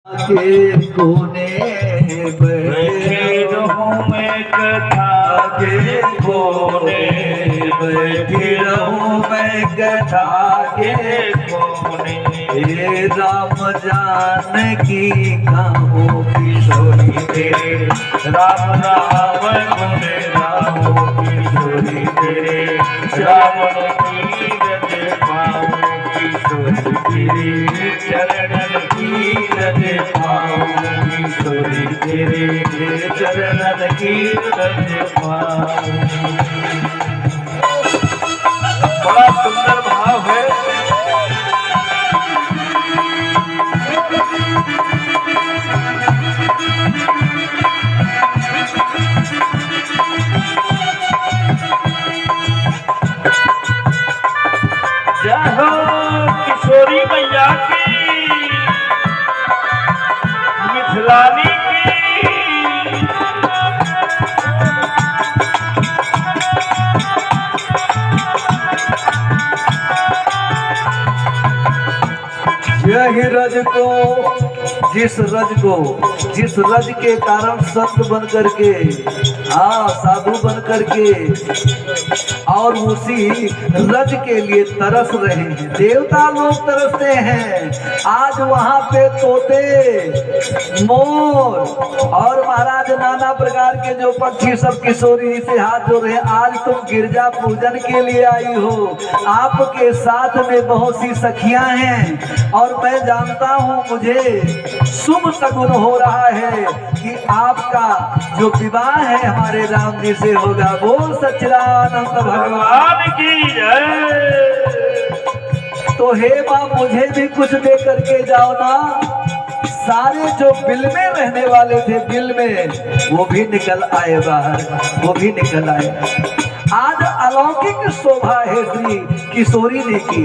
के कोने बैठी रहूं मैं कथा के कोने बैठी रहूं मैं कथा के कोने हे राम जानकी कहो किशोरी तेरे राम राम गुणे राम किशोरी तेरे रावण की रज पाऊं किशोरी तेरे चरणन की रज पाऊं किशोरी तेरे चरणन की रज पाऊं। बड़ा सुंदर भाव है। जय हो किशोरी मैया की, मिथिलानी की। यही रज को जिस रज के कारण संत बन करके साधु बन करके और उसी रज के लिए तरस रहे हैं। देवता लोग तरसते हैं। आज वहां पे तोते, मोर और महाराज नाना प्रकार के जो पक्षी सब किशोरी जी से हाथ जोड़ रहे हैं। आज तुम गिरजा पूजन के लिए आई हो, आपके साथ में बहुत सी सखियां हैं और मैं जानता हूं मुझे शुभ सगुन हो रहा है कि आपका जो विवाह है हमारे राम जी से होगा। बोल सच्चिदानंद भगवान की जय। तो हे मां मुझे भी कुछ दे करके जाओ ना। सारे जो बिल में रहने वाले थे बिल में वो भी निकल आए बाहर, वो भी निकल आए। आज अलौकिक शोभा है श्री किशोरी जी की।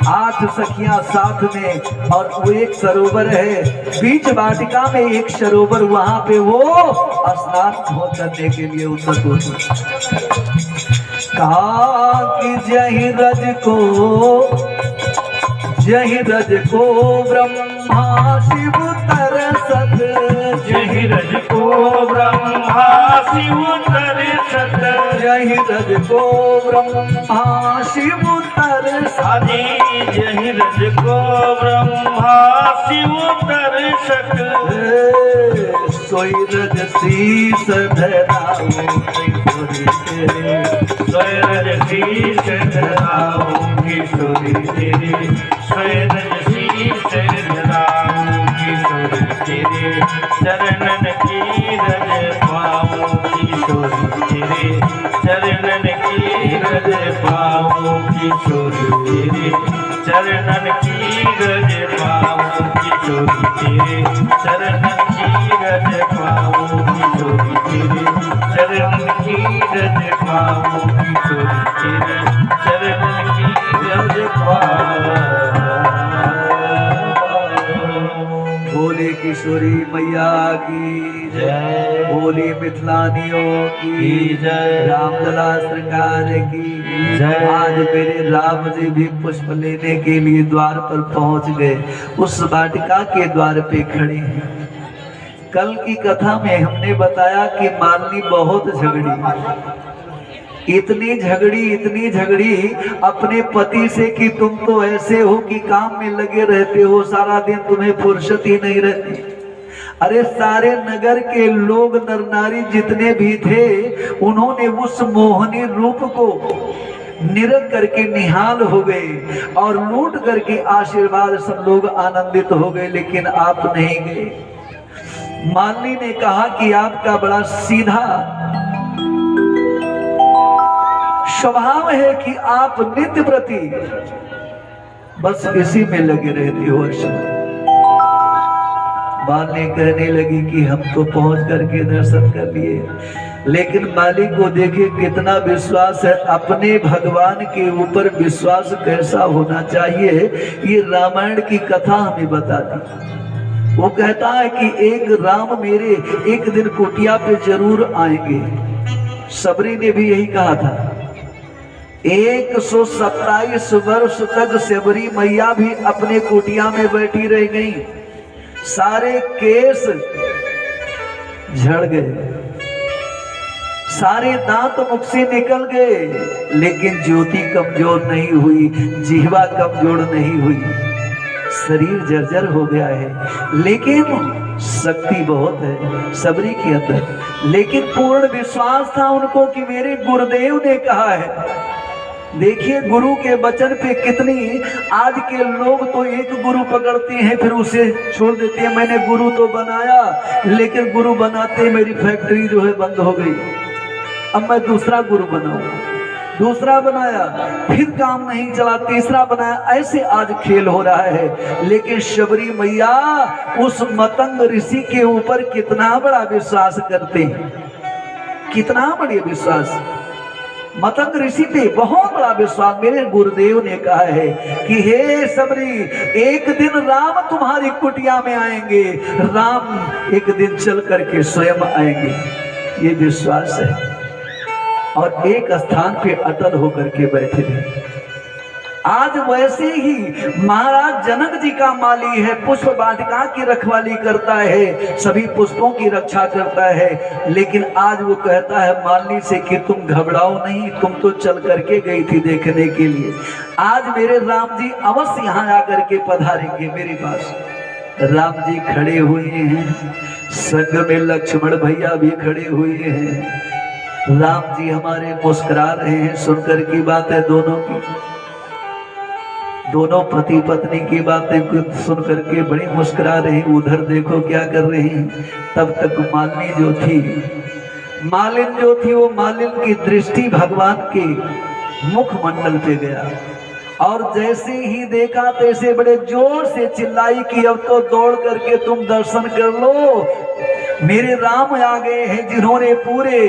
8 सखियां साथ में और वो एक सरोवर है बीच वाटिका में, एक सरोवर वहां पे वो स्नान करने के लिए उन्नत होती। कहा कि जही रज को ब्रह्मा शिव तरसत, जही रज को ब्रह्मा शिव तरसत, जही रज को ब्रह्मा शिव तरसत, जही रज को ब्रह्मा शिव तरसत। सोई रज शीस धराओ किशोरी तेरे, सोई रज शीस धराओ किशोरी तेरे, सोई रज शीस धराओ किशोरी तेरे चरणन की रज पाऊं किशोरी तेरे चरणन की रज पाऊं किशोरी तेरे चरणन की रज पाऊं किशोरी तेरे चरणन की रज पाऊं किशोरी तेरे चरणन की रज पाऊं किशोरी तेरे चरणन की रज पाऊं। बोले किशोरी मैया की जय, बोली मिथिलानियों की जय, रामलला सरकार की जय। आज मेरे राम जी भी पुष्प लेने के लिए द्वार पर पहुंच गए, उस वाटिका के द्वार पे खड़े हैं। कल की कथा में हमने बताया कि मालिनी बहुत झगड़ी, इतनी झगड़ी अपने पति से कि तुम तो ऐसे हो कि काम में लगे रहते हो, सारा दिन तुम्हें फुर्सत ही नहीं रहती। अरे सारे नगर के लोग नर नारी जितने भी थे उन्होंने उस मोहनी रूप को निरख करके निहाल हो गए और लूट करके आशीर्वाद सब लोग आनंदित हो गए, लेकिन आप नहीं गए। मालिनी ने कहा कि आपका बड़ा सीधा स्वभाव है कि आप नित्य प्रति बस इसी में लगे रहते हो। मालिनी कहने लगी कि हम तो पहुंच करके दर्शन कर लिए, लेकिन मालिक को देखिए कितना विश्वास है अपने भगवान के ऊपर। विश्वास कैसा होना चाहिए ये रामायण की कथा हमें बताती। वो कहता है कि एक राम मेरे एक दिन कुटिया पे जरूर आएंगे। सबरी ने भी यही कहा था। 127 वर्ष तक सबरी मैया भी अपने कुटिया में बैठी रह गई। सारे केस झड़ गए, सारे दांत मुख से निकल गए, लेकिन ज्योति कमजोर नहीं हुई, जिह्वा कमजोर नहीं हुई। शरीर जर्जर हो गया है, लेकिन शक्ति बहुत है सबरी के अंदर। लेकिन पूर्ण विश्वास था उनको कि मेरे गुरुदेव ने कहा है। देखिए गुरु के वचन पे कितनी, आज के लोग तो एक गुरु पकड़ते हैं फिर उसे छोड़ देते हैं। मैंने गुरु तो बनाया, लेकिन गुरु बनाते मेरी फैक्ट्री जो है बंद हो गई, अब मैं दूसरा गुरु बनाऊं। दूसरा बनाया, फिर काम नहीं चला, तीसरा बनाया, ऐसे आज खेल हो रहा है। लेकिन शबरी मैया उस मतंग ऋषि के ऊपर कितना बड़ा विश्वास करते हैं, कितना बड़ा विश्वास मतंग ऋषि पे, बहुत बड़ा विश्वास। मेरे गुरुदेव ने कहा है कि हे सबरी, एक दिन राम तुम्हारी कुटिया में आएंगे, राम एक दिन चल करके स्वयं आएंगे, ये विश्वास है। और एक स्थान पे अटल होकर के बैठे थे। आज वैसे ही महाराज जनक जी का माली है, पुष्प वाटिका की रखवाली करता है, सभी पुष्पों की रक्षा करता है। लेकिन आज वो कहता है मालिनी से कि तुम घबराओ नहीं, तुम तो चल करके गई थी देखने के लिए, आज मेरे राम जी अवश्य यहाँ आकर के पधारेंगे मेरे पास। राम जी खड़े हुए हैं, संग में लक्ष्मण भैया भी खड़े हुए हैं। राम जी हमारे मुस्कुरा रहे हैं सुनकर की बातें दोनों की, दोनों पति पत्नी की बातें सुन करके बड़ी मुस्कुरा रहे हैं। उधर देखो क्या कर रहे हैं। तब तक मालिनी जो थी, मालिन जो थी, वो मालिन की दृष्टि भगवान के मुखमंडल पे गया, और जैसे ही देखा तैसे बड़े जोर से चिल्लाई कि अब तो दौड़ करके तुम दर्शन कर लो, मेरे राम आ गए हैं जिन्होंने पूरे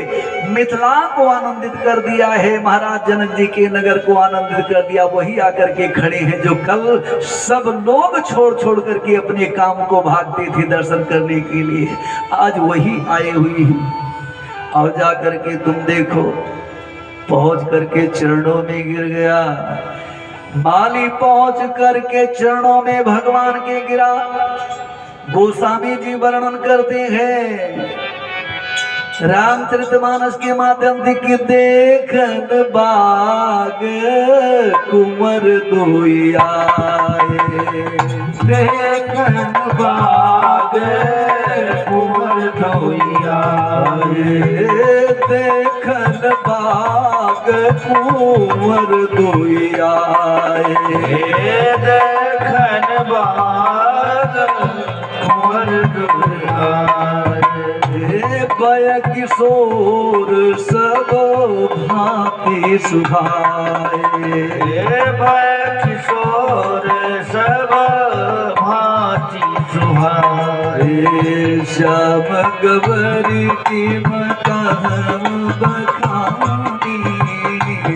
मिथिला को आनंदित कर दिया है, महाराज जनक जी के नगर को आनंदित कर दिया। वही आकर के खड़े हैं जो कल सब लोग छोड़ छोड़ करके अपने काम को भागते थे दर्शन करने के लिए, आज वही आए हुए हैं। और जा करके तुम देखो, पहुंच करके चरणों में गिर गया। माली पहुंच करके चरणों में भगवान के गिरा। गोस्वामी जी वर्णन करते हैं रामचरितमानस के माध्यम से कि देखन बाग कुंवर दुई आए, देखन बाग कुंवर दुई आए, देखन बाग कुंवर दुई आए, देखन बाग कुंवर दुई आए, बय किशोर सब भांति सुहाए, बय किशोर सब भांति सुहाए, श्याम गवरी की मकान बखानी,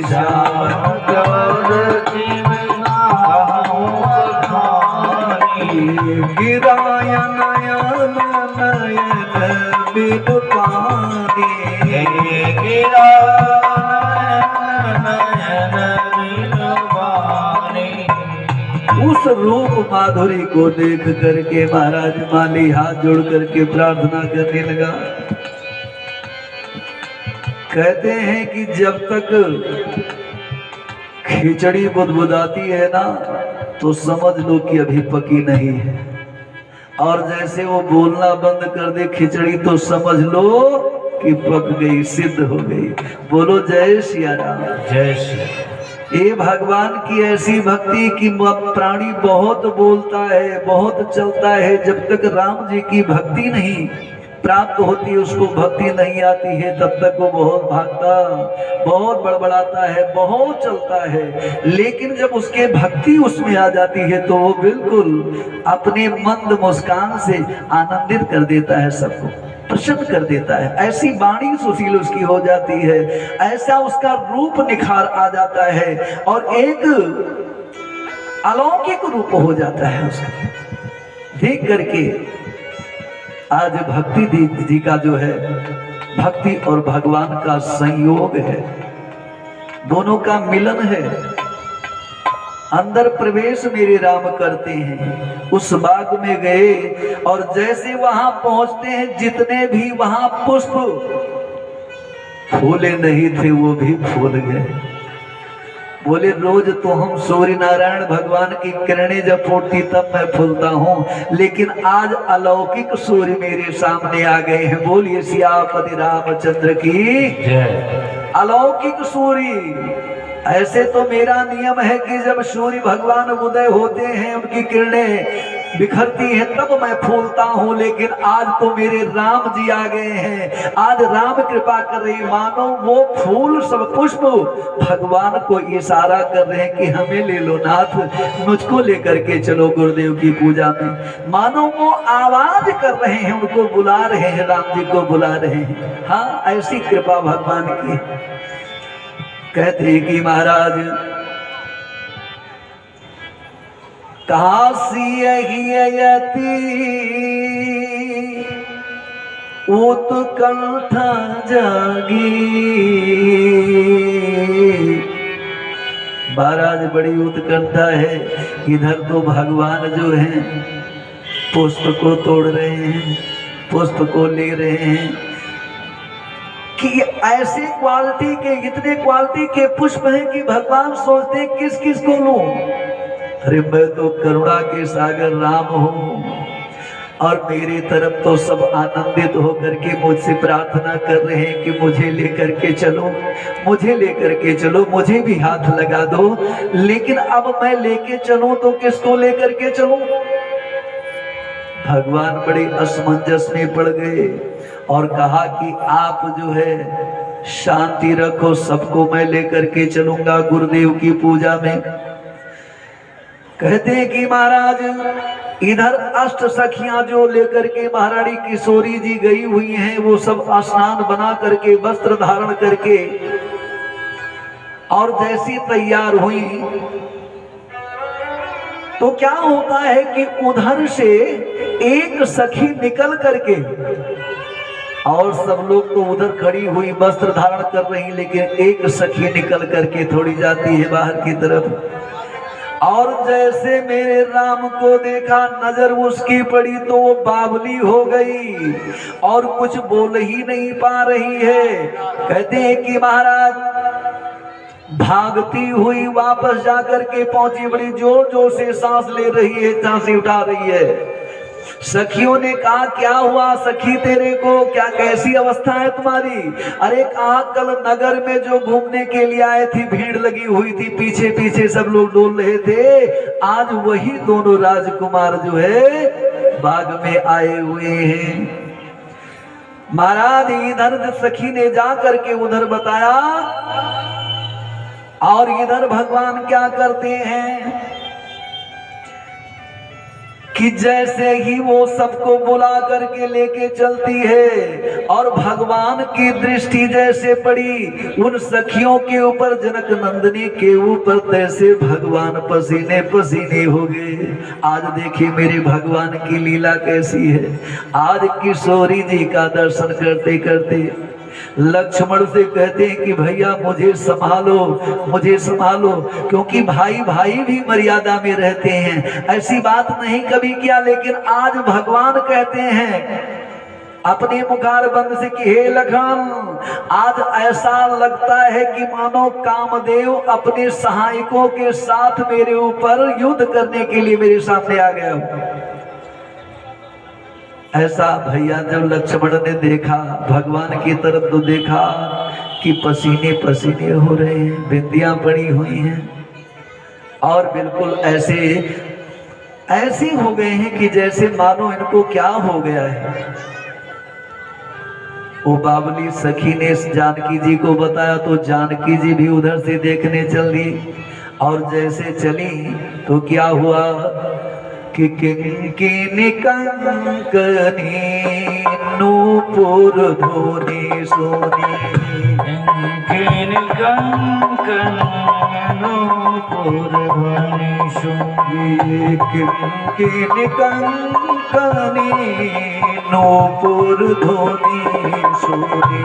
श्याम गवरी की मकान बखानी, गिराया नयन नयन बिन पानी, गिरा नयन बिन पानी। उस रूप माधुरी को देख करके महाराज माली हाथ जोड़ करके प्रार्थना करने लगा। कहते हैं कि जब तक खिचड़ी बुदबुदाती है ना, तो समझ लो कि अभी पकी नहीं है, और जैसे वो बोलना बंद कर दे खिचड़ी तो समझ लो कि पक गई, सिद्ध हो गई। बोलो जय सिया राम, जय श्री। ये भगवान की ऐसी भक्ति की प्राणी बहुत बोलता है, बहुत चलता है, जब तक राम जी की भक्ति नहीं प्राप्त होती है, उसको भक्ति नहीं आती है, तब तक वो बहुत भागता, बहुत बड़बड़ाता है, बहुत चलता है। लेकिन जब उसके भक्ति उसमें आ जाती है तो वो बिल्कुल अपने मंद मुस्कान से आनंदित कर देता है, सबको प्रसन्न कर देता है। ऐसी वाणी सुशील उसकी हो जाती है, ऐसा उसका रूप निखार आ जाता है, और एक अलौकिक रूप हो जाता है उसका। देख करके आज भक्ति जी का जो है, भक्ति और भगवान का संयोग है, दोनों का मिलन है। अंदर प्रवेश मेरे राम करते हैं। उस बाग में गए और जैसे वहां पहुंचते हैं, जितने भी वहां पुष्प फूले नहीं थे वो भी फूल गए। बोले रोज तो हम सूर्य नारायण भगवान की किरणें जब फूटती तब मैं फूलता हूँ, लेकिन आज अलौकिक सूर्य मेरे सामने आ गए हैं। बोलिए सियापति रामचंद्र की जय। अलौकिक सूर्य, ऐसे तो मेरा नियम है कि जब सूर्य भगवान उदय होते हैं, उनकी किरणें बिखरती हैं, तब मैं फूलता हूँ, लेकिन आज तो मेरे राम जी आ गए हैं। आज राम कृपा कर रही, मानो वो फूल सब पुष्प भगवान को इशारा कर रहे हैं कि हमें ले लो नाथ, मुझको लेकर के चलो गुरुदेव की पूजा में। मानो वो आवाज कर रहे हैं, उनको बुला रहे हैं, राम जी को बुला रहे हैं। हाँ, ऐसी कृपा भगवान की। कहते कि महाराज काशी यति उत्कंठ जागी। महाराज बड़ी उत्कंठा है, इधर तो भगवान जो हैं पुष्प को तोड़ रहे हैं, पुष्प को ले रहे हैं कि ऐसे क्वालिटी के, इतने क्वालिटी के पुष्प हैं कि भगवान सोचते हैं किस किस को लूं। अरे मैं तो करुणा के सागर राम हूं, और मेरी तरफ तो सब आनंदित होकर के मुझसे प्रार्थना कर रहे हैं कि मुझे लेकर के चलो, मुझे लेकर के चलो, मुझे भी हाथ लगा दो। लेकिन अब मैं लेके चलूं तो किसको लेकर के चलूं? भगवान बड़े असमंजस में पड़ गए और कहा कि आप जो है शांति रखो, सबको मैं लेकर के चलूंगा गुरुदेव की पूजा में। कहते हैं कि महाराज इधर अष्ट सखियां जो लेकर के महारानी किशोरी जी गई हुई हैं, वो सब स्नान बना करके वस्त्र धारण करके और जैसी तैयार हुई तो क्या होता है कि उधर से एक सखी निकल करके, और सब लोग तो उधर खड़ी हुई वस्त्र धारण कर रही, लेकिन एक सखी निकल करके थोड़ी जाती है बाहर की तरफ, और जैसे मेरे राम को देखा, नजर उसकी पड़ी तो वो बावली हो गई और कुछ बोल ही नहीं पा रही है। कहते हैं कि महाराज भागती हुई वापस जाकर के पहुंची, बड़ी जोर जोर से सांस ले रही है, सांसें उठा रही है। सखियों ने कहा क्या हुआ सखी तेरे को, क्या कैसी अवस्था है तुम्हारी? अरे कहा कल नगर में जो घूमने के लिए आए थी, भीड़ लगी हुई थी, पीछे पीछे सब लोग डोल रहे थे, आज वही दोनों राजकुमार जो है बाग में आए हुए हैं। महाराज इधर सखी ने जा करके उधर बताया, और इधर भगवान क्या करते हैं कि जैसे ही वो सबको बुला करके लेके चलती है, और भगवान की दृष्टि जैसे पड़ी उन सखियों के ऊपर, जनक नंदिनी के ऊपर, तैसे भगवान पसीने पसीने हो गए। आज देखिए मेरे भगवान की लीला कैसी है। आज किशोरी जी का दर्शन करते करते लक्ष्मण से कहते हैं कि भैया मुझे संभालो, मुझे संभालो, क्योंकि भाई भाई भी मर्यादा में रहते हैं, ऐसी बात नहीं कभी किया, लेकिन आज भगवान कहते हैं अपने मुखारबंद से कि हे लखन, आज ऐसा लगता है कि मानो कामदेव अपने सहायकों के साथ मेरे ऊपर युद्ध करने के लिए मेरे सामने आ गया हो। ऐसा भैया जब लक्ष्मण ने देखा, भगवान की तरफ तो देखा कि पसीने पसीने हो रहे हैं, बिंदियां पड़ी हुई हैं, और बिल्कुल ऐसे हो गए हैं कि जैसे मानो इनको क्या हो गया है। वो बावली सखी ने जानकी जी को बताया तो जानकी जी भी उधर से देखने चल दी, और जैसे चली तो क्या हुआ कि किंकिनी कंकनी नूपुर धोनी सोनी, किंकिनी कंकन नूपुर धोनी सोनी, किंकिनी कंकनी नूपुर धोनी सोनी।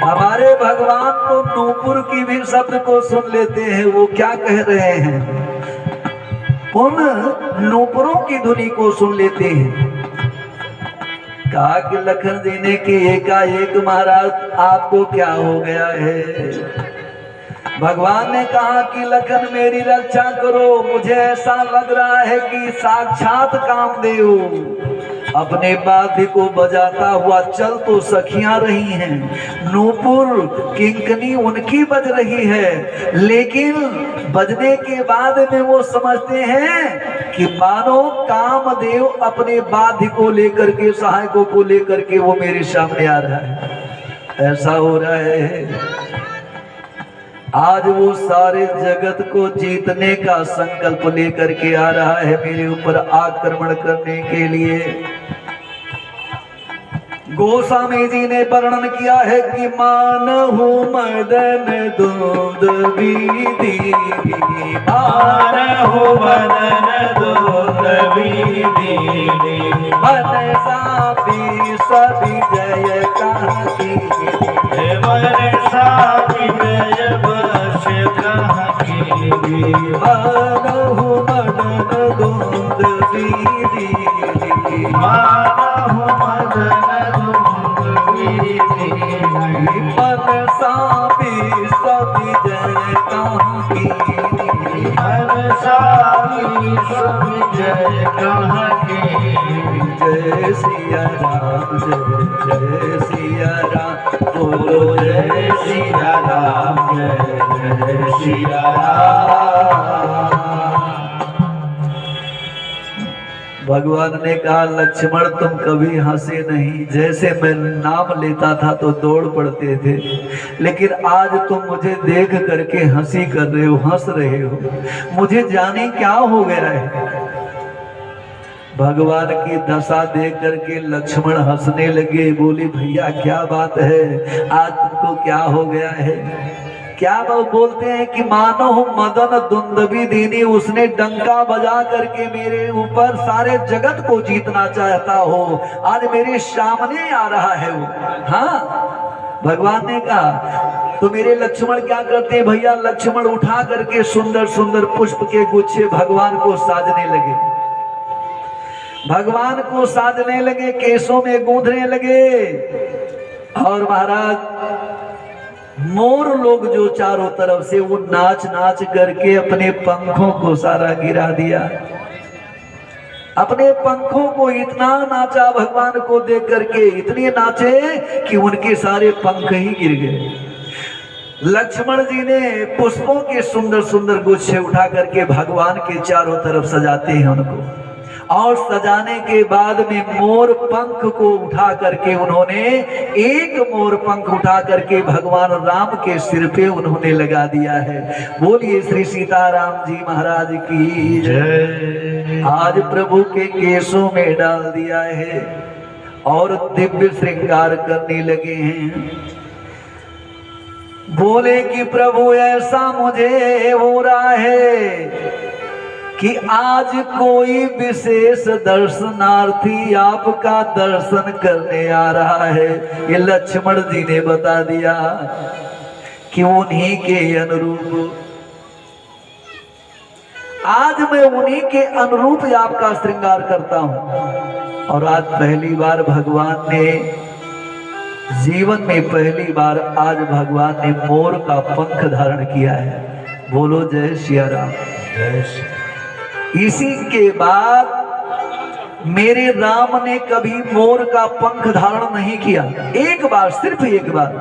हमारे भी शब्द को सुन लेते हैं। वो क्या कह रहे हैं, उन नूपुरों की धुनी को सुन लेते हैं। कहा कि लखन जी ने कि एकाएक महाराज आपको क्या हो गया है। भगवान ने कहा कि लखन मेरी रक्षा करो, मुझे ऐसा लग रहा है कि साक्षात कामदेव अपने वाद्य को बजाता हुआ चल तो सखियां रही हैं, नूपुर किंकनी उनकी बज रही है, लेकिन बजने के बाद में वो समझते हैं कि मानो कामदेव अपने वाद्य को लेकर के, सहायकों को लेकर के वो मेरे सामने आ रहा है। ऐसा हो रहा है आज वो सारे जगत को जीतने का संकल्प लेकर के आ रहा है मेरे ऊपर आक्रमण करने के लिए। गोस्वामी जी ने वर्णन किया है कि मानहु मदन दूध बीदी, मानहु मदन दूध बीदी, मन सापी सभी जय कहाँ की, मन सापी जय बस कहाँ की, मानहु मदन दूध बीदी, मानहु मदन मन सापी सभी जय कहाँ की, मन सापी सभी जय कहाँ की। जय सिया राम जय जय सिया राम, बोलो जय सिया राम जय जय सिया राम। भगवान ने कहा लक्ष्मण तुम कभी हंसे नहीं, जैसे मैं नाम लेता था तो दौड़ पड़ते थे, लेकिन आज तुम मुझे देख करके हंसी कर रहे हो, हंस रहे हो, मुझे जाने क्या हो गया है। भगवान की दशा देख करके लक्ष्मण हंसने लगे, बोले भैया क्या बात है, आज तुमको क्या हो गया है। क्या वो बोलते हैं कि मानो मदन दुंदभी दीनी, उसने डंका बजा करके मेरे ऊपर सारे जगत को जीतना चाहता हो, आज मेरे सामने आ रहा है वो। हाँ भगवान ने कहा तो मेरे लक्ष्मण क्या करते हैं भैया, लक्ष्मण उठा करके सुंदर सुंदर पुष्प के गुच्छे भगवान को साजने लगे, भगवान को साजने लगे, केसों में गूंथने लगे। और महाराज मोर लोग जो चारों तरफ से वो नाच नाच करके अपने पंखों को सारा गिरा दिया, अपने पंखों को इतना नाचा भगवान को देख करके, इतने नाचे कि उनके सारे पंख ही गिर गए। लक्ष्मण जी ने पुष्पों के सुंदर सुंदर गुच्छे उठा करके भगवान के चारों तरफ सजाते हैं उनको, और सजाने के बाद में मोर पंख को उठा करके उन्होंने, एक मोर पंख उठा करके भगवान राम के सिर पे उन्होंने लगा दिया है। बोलिए श्री सीताराम जी महाराज की जय। आज प्रभु के केसों में डाल दिया है और दिव्य श्रृंगार करने लगे हैं। बोले कि प्रभु ऐसा मुझे हो रहा है कि आज कोई विशेष दर्शनार्थी आपका दर्शन करने आ रहा है। ये लक्ष्मण जी ने बता दिया कि उन्हीं के अनुरूप, आज मैं उन्हीं के अनुरूप आपका श्रृंगार करता हूं। और आज पहली बार भगवान ने, जीवन में पहली बार आज भगवान ने मोर का पंख धारण किया है। बोलो जय सिया राम। इसी के बाद मेरे राम ने कभी मोर का पंख धारण नहीं किया, एक बार, सिर्फ एक बार।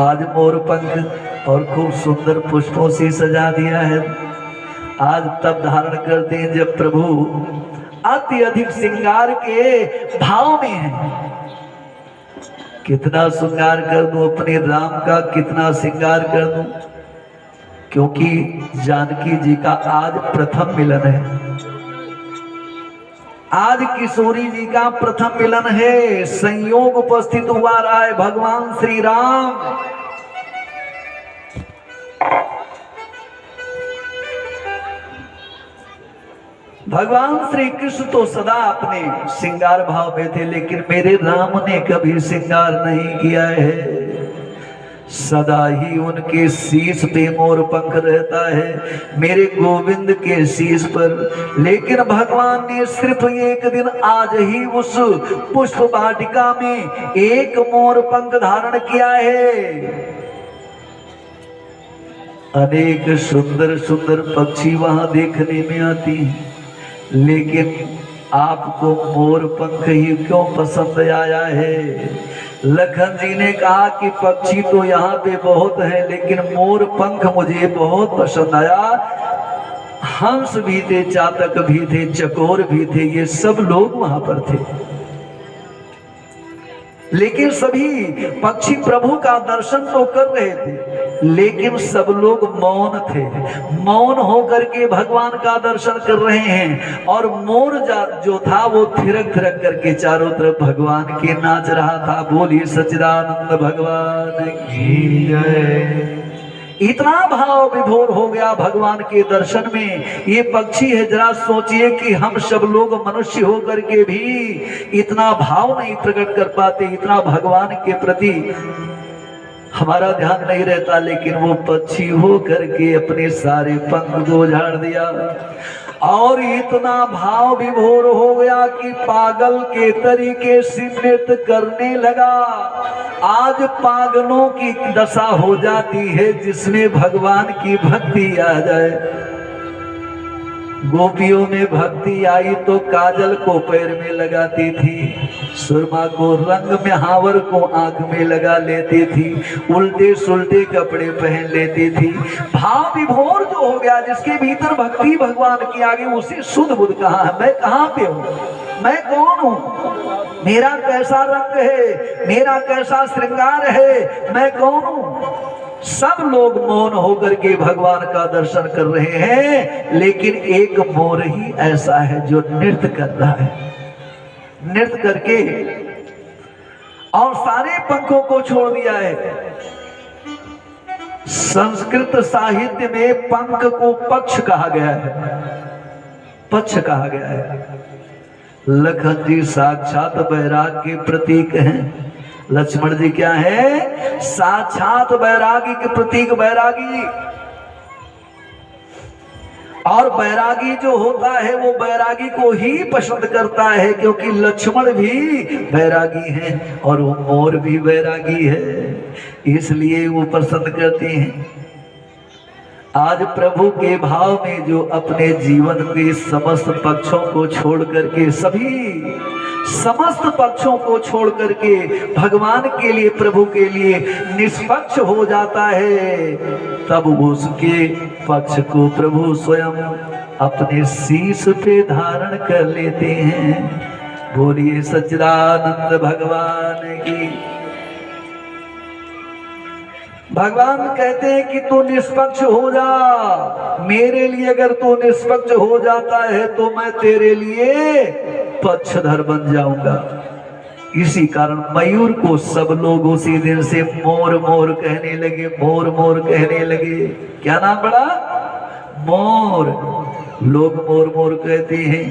आज मोर पंख और खूब सुंदर पुष्पों से सजा दिया है। आज तब धारण करते हैं जब प्रभु अत्यधिक श्रृंगार के भाव में है। कितना श्रृंगार कर दूं अपने राम का, कितना श्रृंगार कर दूं, क्योंकि जानकी जी का आज प्रथम मिलन है। आज किशोरी जी का प्रथम मिलन है। संयोग उपस्थित हुआ रहा है भगवान श्री राम। भगवान श्री कृष्ण तो सदा अपने श्रृंगार भाव में थे, लेकिन मेरे राम ने कभी श्रृंगार नहीं किया है। सदा ही उनके शीश पे मोर पंख रहता है, मेरे गोविंद के शीश पर। लेकिन भगवान ने सिर्फ एक दिन आज ही उस पुष्प वाटिका में एक मोर पंख धारण किया है। अनेक सुंदर सुंदर पक्षी वहां देखने में आती हैं, लेकिन आपको मोर पंख ही क्यों पसंद आया है? लखन जी ने कहा कि पक्षी तो यहाँ पे बहुत है, लेकिन मोर पंख मुझे बहुत पसंद आया। हंस भी थे, चातक भी थे, चकोर भी थे, ये सब लोग वहां पर थे, लेकिन सभी पक्षी प्रभु का दर्शन तो कर रहे थे, लेकिन सब लोग मौन थे। मौन होकर के भगवान का दर्शन कर रहे हैं। और मोर जो था वो थिरक थिरक करके चारों तरफ भगवान के नाच रहा था। बोलिए सच्चिदानंद भगवान की जय। इतना भाव विभोर हो गया भगवान के दर्शन में। ये पक्षी है, जरा सोचिए कि हम सब लोग मनुष्य होकर के भी इतना भाव नहीं प्रकट कर पाते, इतना भगवान के प्रति हमारा ध्यान नहीं रहता, लेकिन वो पक्षी हो करके अपने सारे पंख को झाड़ दिया और इतना भाव विभोर हो गया कि पागल के तरीके से नृत्य करने लगा। आज पागलों की दशा हो जाती है जिसमें भगवान की भक्ति आ जाए। गोपियों में भक्ति आई तो काजल को पैर में लगाती थी, सुरमा को रंग में, हावर को आंख में लगा लेती थी, उल्टे सुल्टे कपड़े पहन लेती थी। भाव विभोर जो हो गया, जिसके भीतर भक्ति भगवान की आगे, उसे शुद्ध बुद्ध कहाँ है? मैं कहाँ पे हूँ? मैं कौन हूँ? मेरा कैसा रंग है? मेरा कैसा श्रृंगार है? मैं कौन हूँ? सब लोग मौन होकर के भगवान का दर्शन कर रहे हैं, लेकिन एक मोर ही ऐसा है जो नृत्य कर रहा है। नृत्य करके और सारे पंखों को छोड़ दिया है। संस्कृत साहित्य में पंख को पक्ष कहा गया है, पक्ष कहा गया है। लखन जी साक्षात वैराग्य के प्रतीक हैं। लक्ष्मण जी क्या है? साक्षात वैरागी के प्रतीक, वैरागी। और वैरागी जो होता है वो वैरागी को ही पसंद करता है, क्योंकि लक्ष्मण भी वैरागी हैं और वो मोर भी वैरागी है, इसलिए वो पसंद करते हैं। आज प्रभु के भाव में जो अपने जीवन के समस्त पक्षों को छोड़ करके, सभी समस्त पक्षों को छोड़ करके भगवान के लिए, प्रभु के लिए निष्पक्ष हो जाता है, तब उसके पक्ष को प्रभु स्वयं अपने शीश पे धारण कर लेते हैं। बोलिए सच्चिदानंद भगवान की। भगवान कहते हैं कि तू निष्पक्ष हो जा, मेरे लिए अगर तू निष्पक्ष हो जाता है तो मैं तेरे लिए पक्षधर बन जाऊंगा। इसी कारण मयूर को सब लोग उसी दिन से मोर मोर कहने लगे, मोर मोर कहने लगे। क्या नाम पड़ा? मोर। लोग मोर मोर कहते हैं,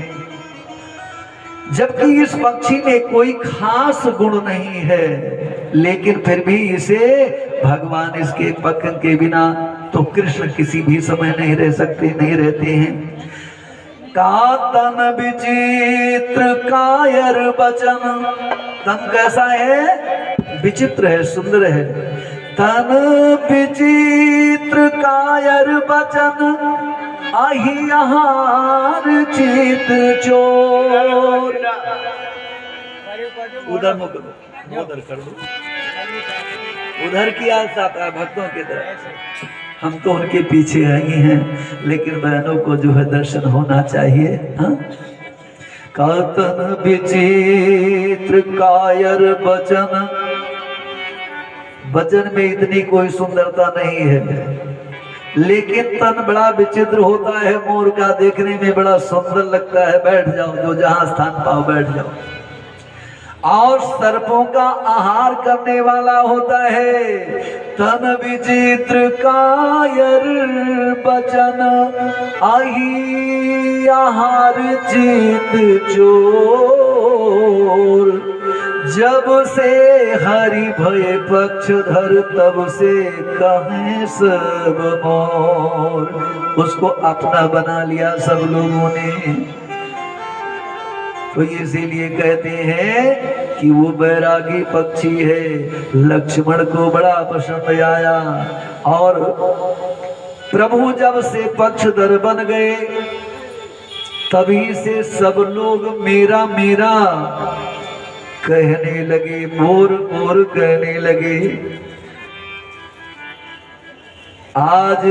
जबकि इस पक्षी में कोई खास गुण नहीं है, लेकिन फिर भी इसे भगवान इसके पंख के बिना तो कृष्ण किसी भी समय नहीं रह सकते, नहीं रहते हैं। का तन विचित्र कायर बचन, तन कैसा है? विचित्र है, सुंदर है। तन विचित्र कायर बचन, आही आहार चित चोर। उधर मुख उधर कर दो, उधर की आशा आता है भक्तों की तरफ। हम तो उनके पीछे आई हैं, लेकिन बहनों को जो है दर्शन होना चाहिए। कतन विचित्र कायर बचन, वचन में इतनी कोई सुंदरता नहीं है, लेकिन तन बड़ा विचित्र होता है। मोर का देखने में बड़ा सुंदर लगता है। बैठ जाओ, जो जहां स्थान पाओ बैठ जाओ। और सर्पों का आहार करने वाला होता है। तन विचित्र कायर बचन, आही आहार चित चोर। जब से हरि भय पक्षधर तब से कहें सब मोर। उसको अपना बना लिया सब लोगों ने। तो इसीलिए कहते हैं कि वो बैरागी पक्षी है। लक्ष्मण को बड़ा पसंद आया और प्रभु जब से पक्षधर बन गए तभी से सब लोग मेरा मेरा कहने लगे, मोर मोर कहने लगे। आज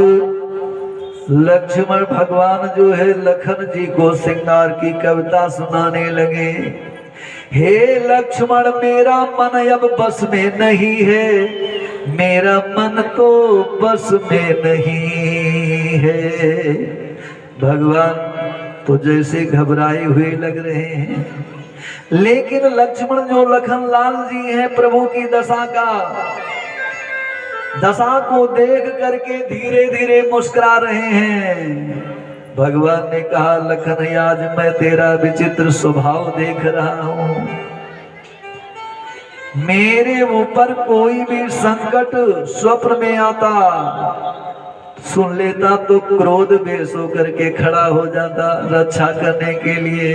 लक्ष्मण भगवान जो है लखन जी को श्रृंगार की कविता सुनाने लगे। हे लक्ष्मण मेरा मन अब बस में नहीं है, मेरा मन तो बस में नहीं है। भगवान तो जैसे घबराए हुए लग रहे हैं, लेकिन लक्ष्मण जो लखन लाल जी हैं प्रभु की दशा को देख करके धीरे धीरे मुस्कुरा रहे हैं। भगवान ने कहा लखन आज मैं तेरा विचित्र स्वभाव देख रहा हूं। मेरे ऊपर कोई भी संकट स्वप्न में आता सुन लेता तो क्रोध बेस होकर के खड़ा हो जाता रक्षा करने के लिए,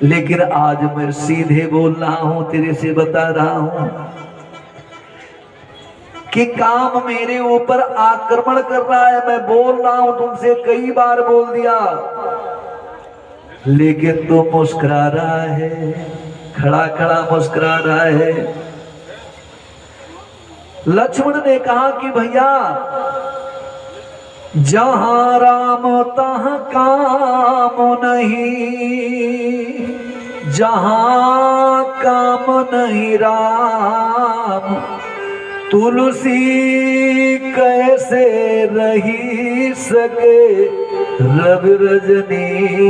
लेकिन आज मैं सीधे बोल रहा हूं, तेरे से बता रहा हूं कि काम मेरे ऊपर आक्रमण कर रहा है। मैं बोल रहा हूं, तुमसे कई बार बोल दिया, लेकिन तू मुस्कुरा रहा है, खड़ा खड़ा मुस्कुरा रहा है। लक्ष्मण ने कहा कि भैया जहां राम तहां काम नहीं, जहां काम नहीं राम, तुलसी कैसे रही सके रवि रजनी।